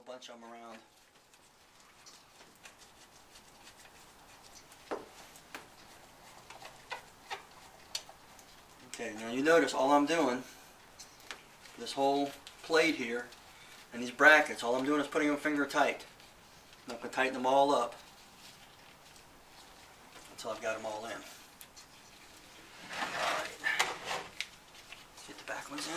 bunch of them around. Okay, now you notice all I'm doing, this whole plate here, and these brackets, all I'm doing is putting them finger tight. I'm not going to tighten them all up until I've got them all in. Alright, let's get the back ones in.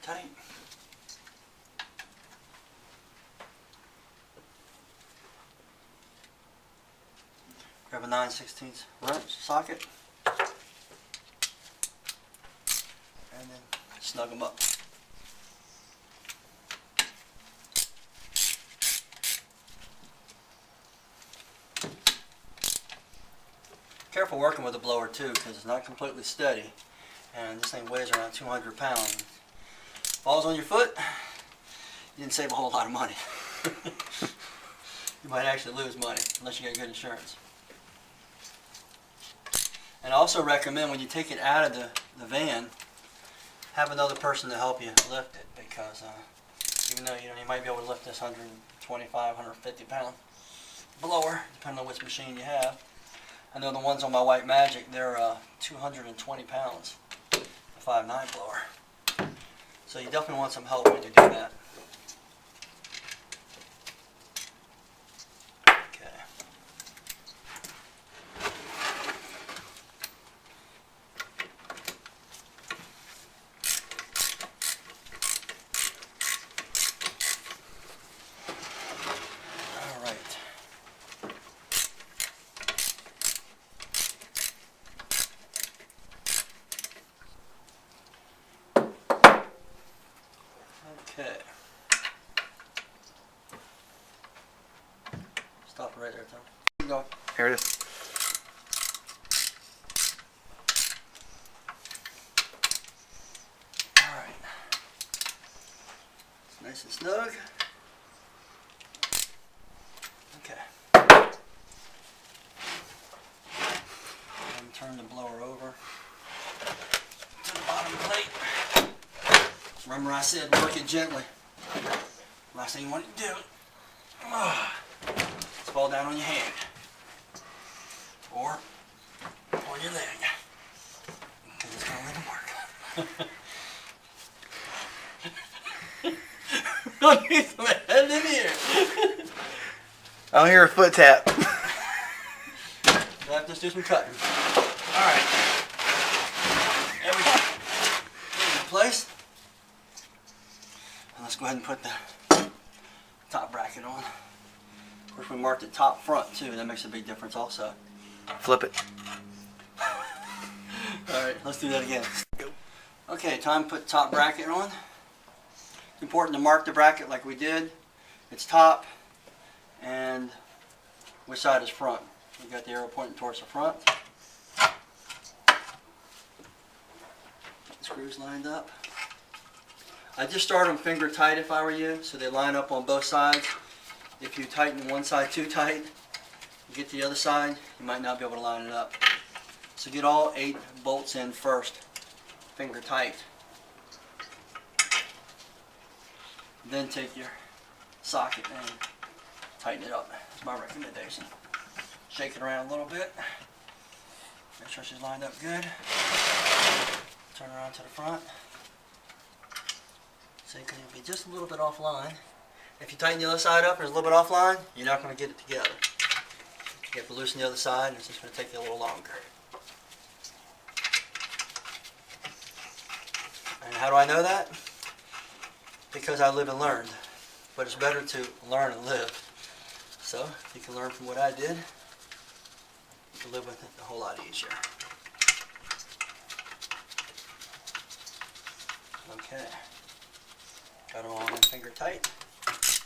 Tight. Grab a 9/16 wrench socket and then snug them up. Careful working with the blower too, because it's not completely steady, and this thing weighs around 200 pounds. Falls on your foot, you didn't save a whole lot of money. You might actually lose money unless you get good insurance. And I also recommend when you take it out of the van, have another person to help you lift it, because even though you might be able to lift this 125, 150 pound blower, depending on which machine you have. I know the ones on my White Magic, they're 220 pounds, the 5.9 blower. So you definitely want some help when you do that. Okay. All right. Okay. Stop it right there, Tom. Keep going. Here it is. Alright. It's nice and snug. Okay. And turn the blower over to the bottom plate. Remember I said work it gently. Last thing you want to do is fall down on your hand or on your leg, because it's going to let them work. Don't need some head in here. I don't hear a foot tap. We'll have to just do some cutting. Alright. There we go. In place. Let's go ahead and put the top bracket on. Of course, we marked it top front too. That makes a big difference also. Flip it. Alright, let's do that again. Okay, time to put top bracket on. It's important to mark the bracket like we did. It's top and which side is front. We've got the arrow pointing towards the front. Screws lined up. I just start them finger tight if I were you, so they line up on both sides. If you tighten one side too tight, you get to the other side, you might not be able to line it up. So get all 8 bolts in first, finger tight. Then take your socket and tighten it up. That's my recommendation. Shake it around a little bit. Make sure she's lined up good. Turn around to the front. So you can be just a little bit offline. If you tighten the other side up and it's a little bit offline, you're not going to get it together. You have to loosen the other side, and it's just going to take you a little longer. And how do I know that? Because I live and learned. But it's better to learn and live. So, if you can learn from what I did, to live with it a whole lot easier. Okay, got them all in finger tight. Let's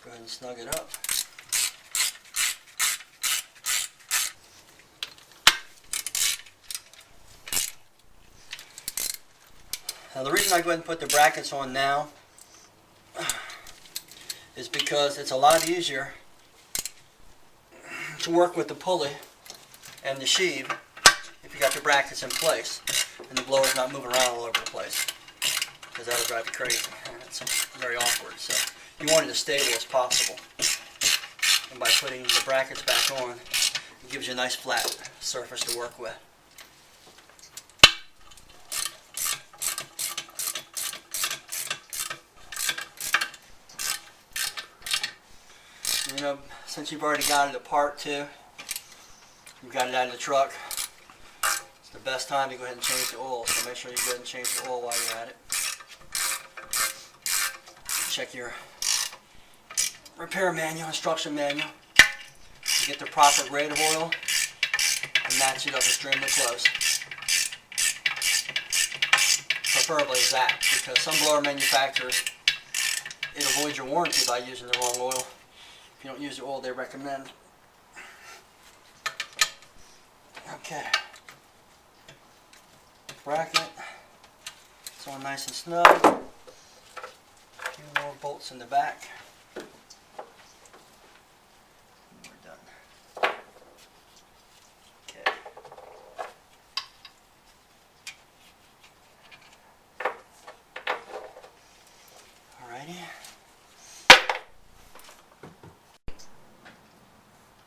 go ahead and snug it up. Now the reason I go ahead and put the brackets on now is because it's a lot easier to work with the pulley and the sheave if you got the brackets in place and the blower's not moving around all over the place, because that'll drive you crazy and it's very awkward. So you want it as stable as possible, and by putting the brackets back on, it gives you a nice flat surface to work with. You know, since you've already got it apart too, you've got it out of the truck, it's the best time to go ahead and change the oil. So make sure you go ahead and change the oil while you're at it. Check your repair manual, instruction manual, to get the proper grade of oil and match it up extremely close. Preferably exact, because some blower manufacturers, it avoids your warranty by using the wrong oil. If you don't use the oil they recommend. Okay. Bracket. It's on nice and snug. A few more bolts in the back. We're done. Okay. Alrighty.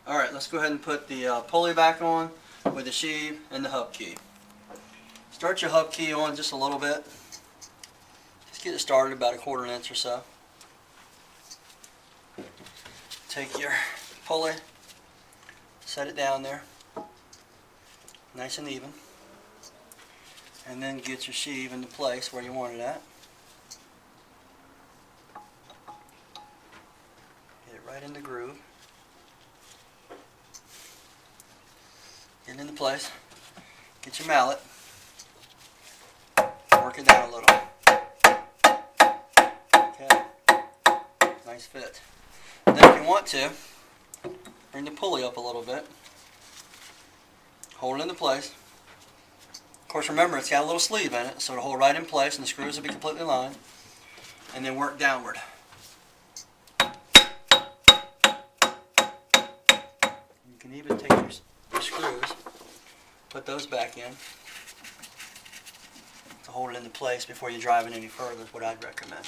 Alright, let's go ahead and put the pulley back on with the sheave and the hub key. Start your hub key on just a little bit. Just get it started about a 1/4 inch or so. Take your pulley, set it down there, nice and even, and then get your sheave into place where you want it at. Get it right in the groove. Get it into place. Get your mallet. Work it down a little. Okay. Nice fit. And then if you want to, bring the pulley up a little bit. Hold it into place. Of course, remember it's got a little sleeve in it, so it'll hold right in place and the screws will be completely lined. And then work downward. You can even take your screws, put those back in to hold it into place before you drive it any further is what I'd recommend.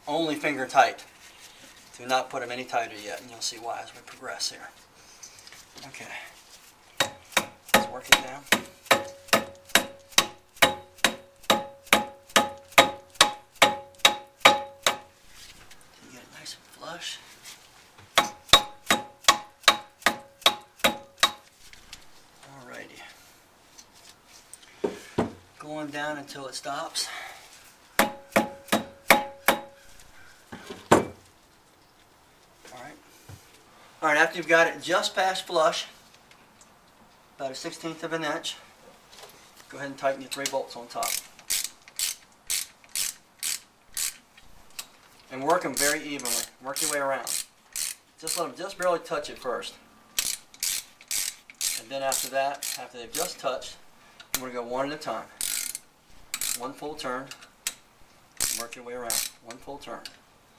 Only finger tight. Do not put them any tighter yet, and you'll see why as we progress here. Okay, let's work it down. Nice and flush. Alrighty. Going down until it stops. Alright, after you've got it just past flush, about a 1/16 of an inch, go ahead and tighten your 3 bolts on top. And work them very evenly. Work your way around. Just let them just barely touch it first. And then after that, after they've just touched, I'm going to go one at a time. One full turn. And work your way around. One full turn.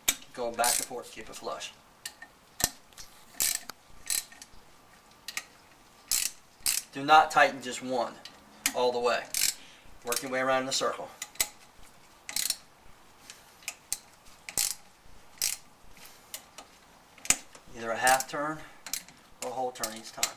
Keep going back and forth to keep it flush. Do not tighten just one all the way. Work your way around in a circle. Either a half turn or a whole turn each time.